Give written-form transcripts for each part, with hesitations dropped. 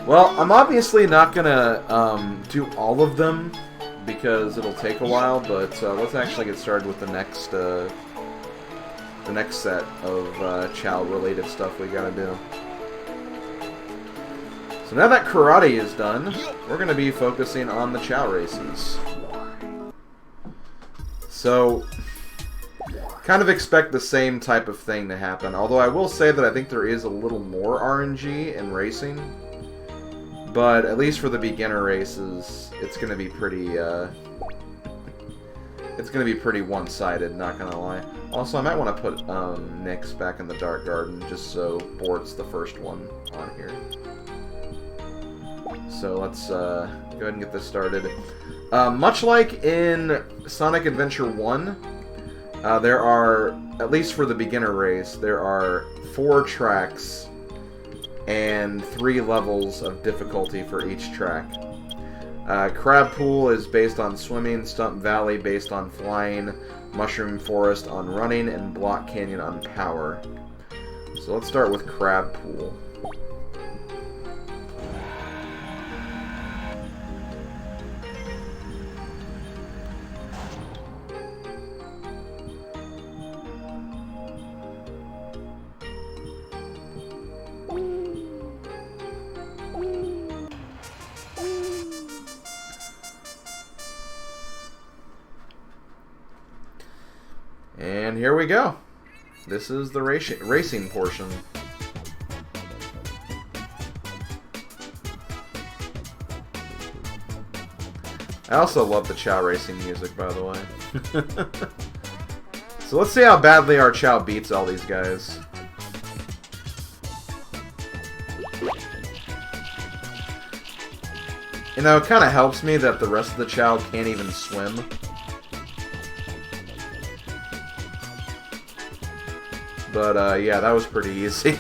Well, I'm obviously not gonna do all of them because it'll take a while, but let's actually get started with the next set of Chao-related stuff we gotta do. So now that karate is done, we're gonna be focusing on the Chao races. So, kind of expect the same type of thing to happen, although I will say that I think there is a little more RNG in racing. But at least for the beginner races, it's gonna be pretty one-sided, not gonna lie. Also, I might want to put Nyx back in the Dark Garden just so Bort's the first one on here. So let's go ahead and get this started. Much like in Sonic Adventure 1, there are, at least for the beginner race, there are 4 tracks and 3 levels of difficulty for each track. Crab Pool is based on swimming, Stump Valley based on flying, Mushroom Forest on running, and Block Canyon on power. So let's start with Crab Pool. And here we go. This is the racing portion. I also love the Chao racing music, by the way. So let's see how badly our Chao beats all these guys. You know, it kind of helps me that the rest of the Chao can't even swim. But, yeah, that was pretty easy.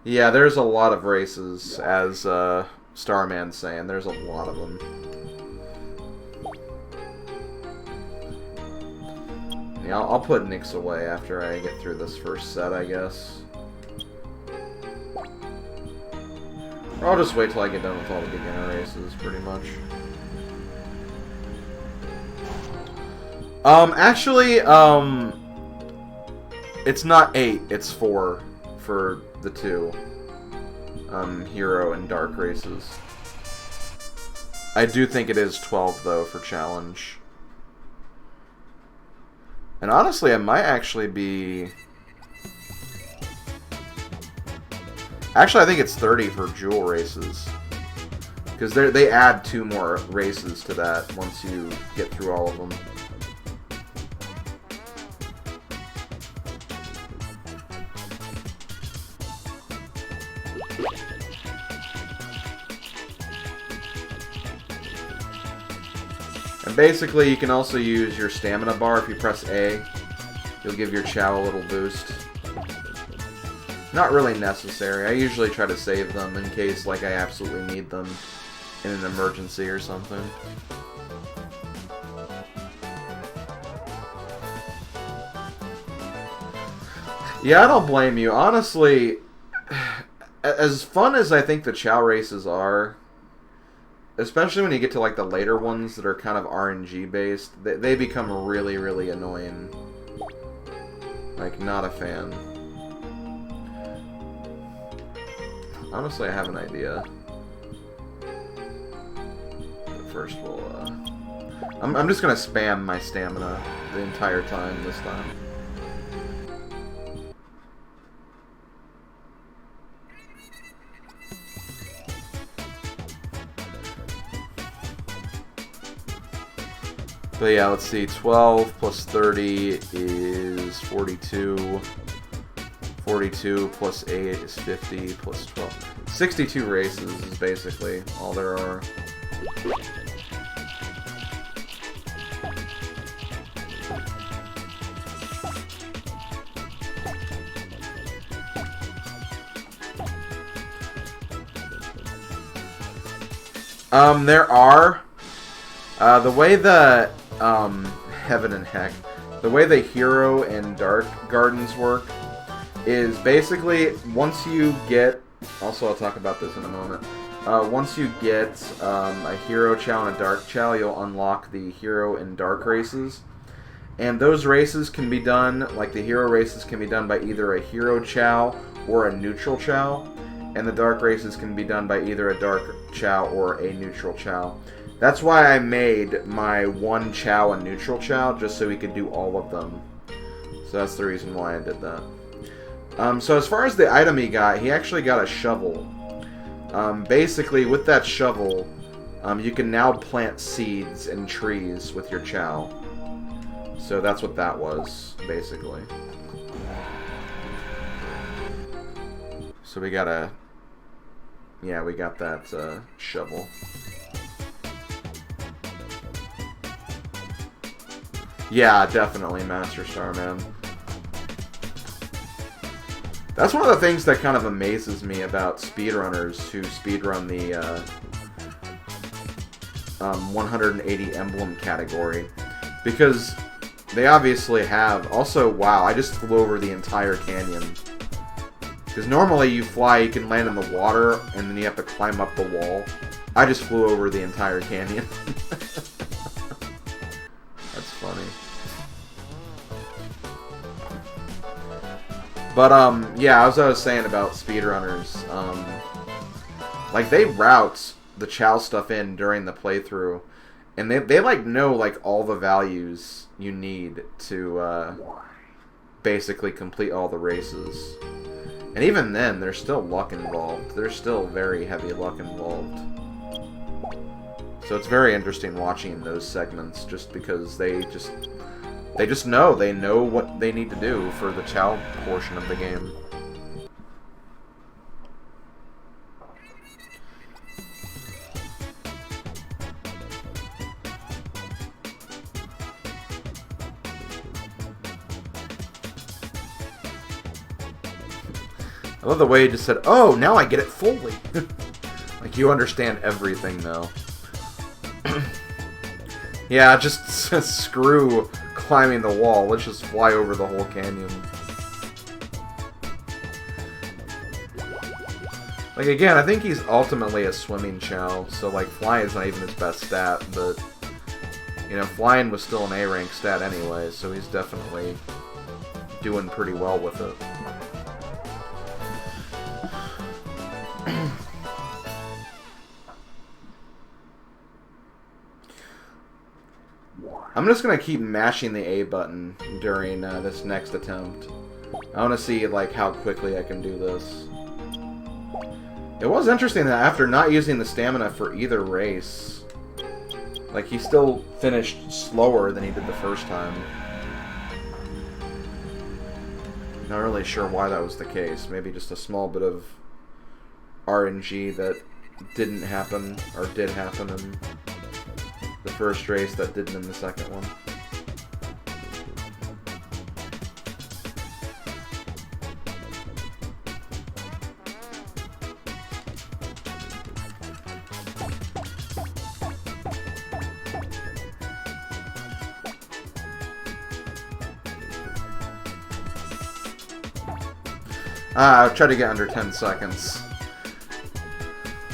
Yeah, there's a lot of races, as Starman's saying. There's a lot of them. Yeah, I'll put Nyx away after I get through this first set, I guess. Or I'll just wait till I get done with all the beginner races, pretty much. Actually, it's not 8, it's 4 for the 2 Hero and Dark races. I do think it is 12, though, for Challenge. And honestly, it might actually be... Actually, I think it's 30 for Jewel races. Because they add 2 more races to that once you get through all of them. And basically, you can also use your stamina bar. If you press A, you'll give your Chao a little boost. Not really necessary. I usually try to save them in case, like, I absolutely need them in an emergency or something. Yeah, I don't blame you. Honestly, as fun as I think the Chao races are, especially when you get to like the later ones that are kind of RNG based, they become really, really annoying. Like, not a fan. Honestly, I have an idea. But first we'll, I'm just gonna spam my stamina the entire time this time. But yeah, let's see, 12 plus 30 is 42. 42 plus 8 is 50 plus 12. 62 races is basically all there are. There are. The way the, Heaven and Heck, the way the Hero and Dark Gardens work is basically, once you get, also I'll talk about this in a moment, once you get a Hero Chao and a Dark Chao, you'll unlock the Hero and Dark races. And those races can be done, like the Hero races can be done by either a Hero Chao or a Neutral Chao. And the Dark races can be done by either a Dark Chao or a Neutral Chao. That's why I made my one Chao a Neutral Chao, just so we could do all of them. So that's the reason why I did that. So as far as the item he actually got a shovel. Basically, with that shovel, you can now plant seeds and trees with your Chao. So that's what that was, basically. So we got a... Yeah, we got that shovel. Yeah, definitely Master Star, man. That's one of the things that kind of amazes me about speedrunners who speedrun the 180 emblem category. Because they obviously have... Also, wow, I just flew over the entire canyon. Because normally you fly, you can land in the water, and then you have to climb up the wall. I just flew over the entire canyon. That's funny. But, yeah, as I was saying about speedrunners, like, they route the Chao stuff in during the playthrough, and they like, know, like, all the values you need to, basically complete all the races. And even then, there's still luck involved. There's still very heavy luck involved. So it's very interesting watching those segments, just because they just know. They know what they need to do for the Chao portion of the game. I love the way he just said, "Oh, now I get it fully." Like, you understand everything now. Yeah, just screw climbing the wall. Let's just fly over the whole canyon. Like, again, I think he's ultimately a swimming Chao, so, like, flying is not even his best stat, but, you know, flying was still an A-rank stat anyway, so he's definitely doing pretty well with it. I'm just gonna keep mashing the A button during this next attempt. I want to see, like, how quickly I can do this. It was interesting that after not using the stamina for either race, like, he still finished slower than he did the first time. Not really sure why that was the case. Maybe just a small bit of RNG that didn't happen, or did happen in the first race that didn't in the second one. I tried to get under 10 seconds.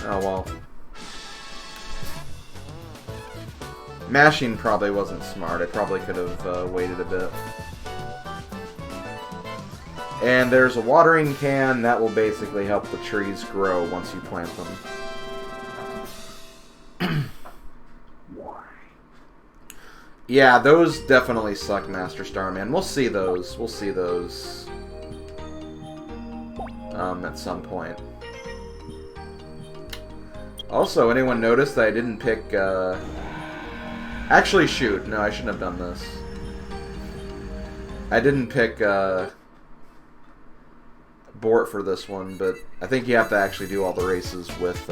Oh well. Mashing probably wasn't smart. I probably could have waited a bit. And there's a watering can. That will basically help the trees grow once you plant them. Yeah, those definitely suck, Master Starman. We'll see those. We'll see those at some point. Also, anyone notice that I didn't pick... Actually, shoot. No, I shouldn't have done this. I didn't pick Bort for this one, but I think you have to actually do all the races with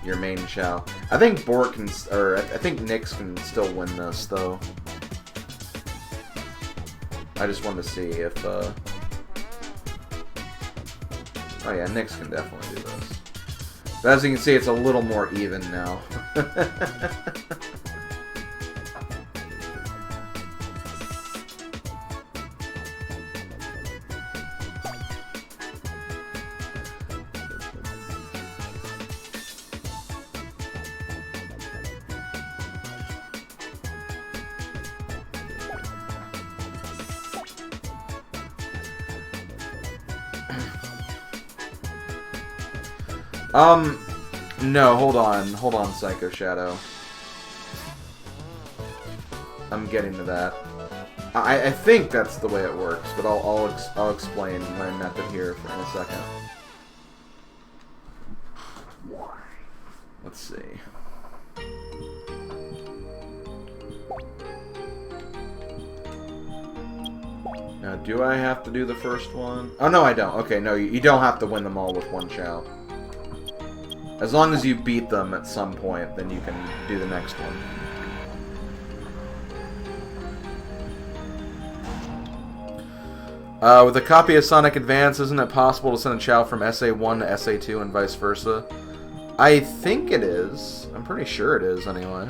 your main Chao. I think Bort can... Or, I think Nyx can still win this, though. I just wanted to see if... Oh yeah, Nyx can definitely do this. But as you can see, it's a little more even now. No, hold on, Psycho Shadow. I'm getting to that. I think that's the way it works, but I'll explain my method here in a second. Let's see. Now, do I have to do the first one? Oh, no, I don't. Okay, no, you don't have to win them all with one Chao. As long as you beat them at some point, then you can do the next one. With a copy of Sonic Advance, isn't it possible to send a Chao from SA1 to SA2 and vice versa? I think it is. I'm pretty sure it is, anyway.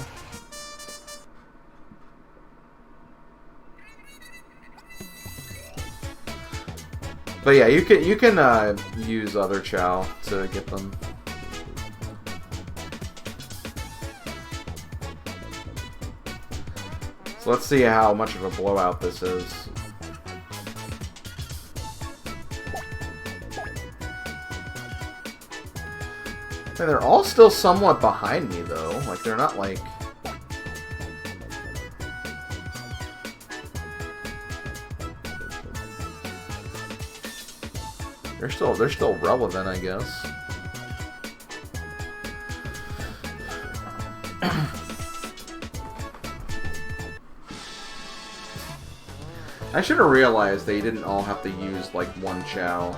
But yeah, you can use other Chao to get them. So let's see how much of a blowout this is. And they're all still somewhat behind me, though. Like, they're not, like... They're still relevant, I guess. I should have realized they didn't all have to use, like, one Chao.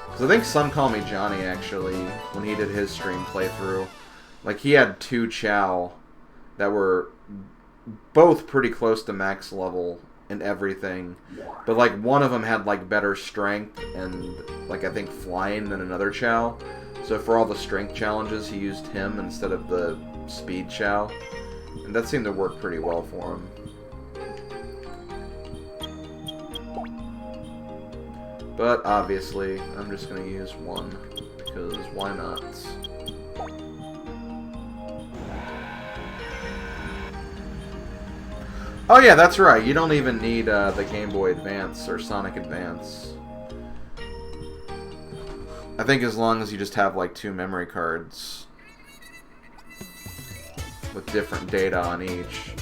Because I think Some Call Me Johnny, actually, when he did his stream playthrough, like, he had two Chao that were both pretty close to max level and everything. But, like, one of them had, like, better strength and, like, I think flying than another Chao. So for all the strength challenges, he used him instead of the speed Chao. And that seemed to work pretty well for him. But, obviously, I'm just going to use one, because why not? Oh yeah, that's right, you don't even need the Game Boy Advance or Sonic Advance. I think as long as you just have, like, 2 memory cards with different data on each.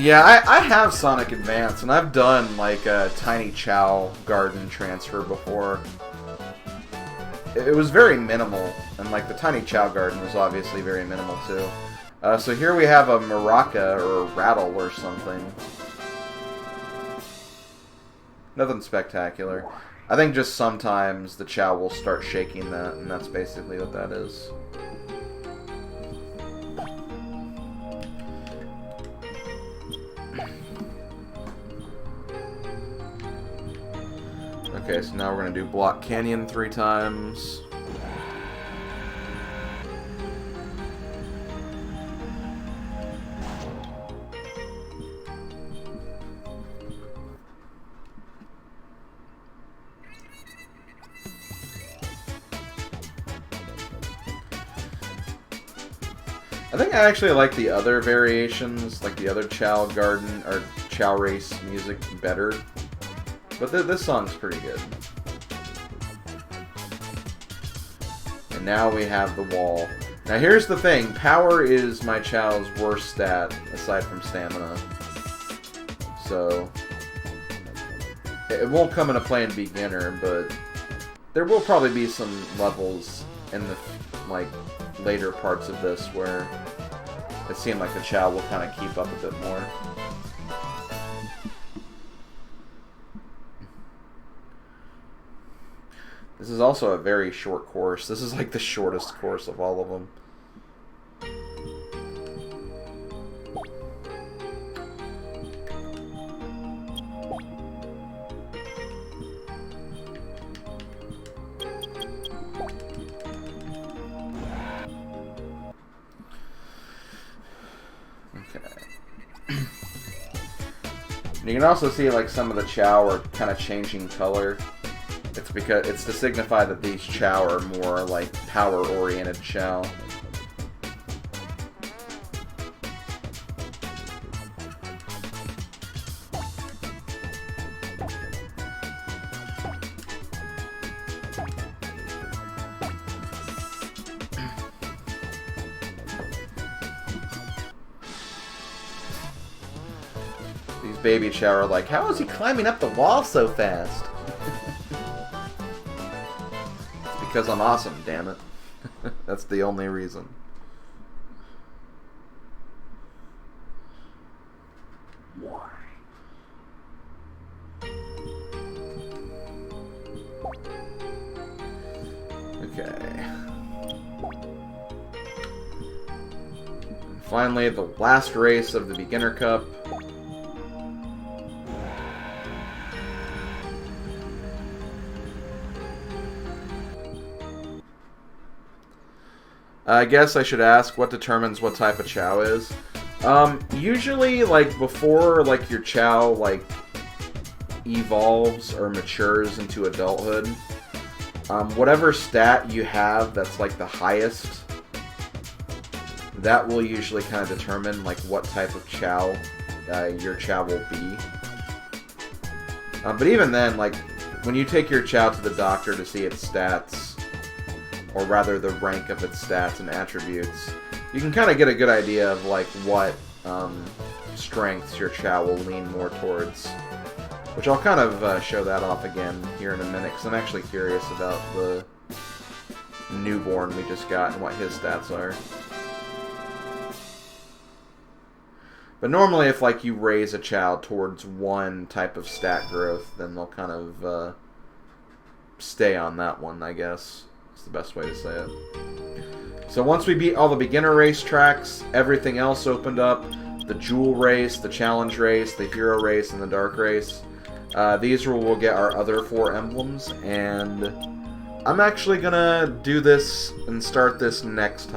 Yeah, I have Sonic Advance, and I've done, like, a tiny Chao garden transfer before. It was very minimal, and, like, the tiny Chao garden was obviously very minimal, too. So here we have a Maraca, or a Rattle, or something. Nothing spectacular. I think just sometimes the Chao will start shaking that, and that's basically what that is. Okay, so now we're going to do Block Canyon 3 times. I think I actually like the other variations, like the other Chao Garden, or Chao Race music better. But this song's pretty good. And now we have the wall. Now here's the thing. Power is my Chao's worst stat, aside from stamina. So, it won't come into play in beginner, but there will probably be some levels in the like later parts of this where it seemed like the Chao will kind of keep up a bit more. This is also a very short course. This is like the shortest course of all of them. You can also see like some of the Chao are kind of changing color. It's because it's to signify that these Chao are more like power-oriented Chao. Baby Chao are like, how is he climbing up the wall so fast? It's because I'm awesome, damn it. That's the only reason. Okay. And finally, the last race of the Beginner Cup. I guess I should ask what determines what type of Chao is. Usually, like, before, like, your Chao, like, evolves or matures into adulthood, whatever stat you have that's, like, the highest, that will usually kind of determine, like, what type of Chao your Chao will be. But even then, like, when you take your Chao to the doctor to see its stats, or rather the rank of its stats and attributes, you can kind of get a good idea of like what strengths your Chao will lean more towards. Which I'll kind of show that off again here in a minute, because I'm actually curious about the newborn we just got and what his stats are. But normally if like you raise a Chao towards one type of stat growth, then they'll kind of stay on that one, I guess. The best way to say it. So once we beat all the beginner race tracks, everything else opened up. The Jewel race, the Challenge race, the Hero race, and the Dark race. These will get our other 4 emblems, and I'm actually gonna do this and start this next time.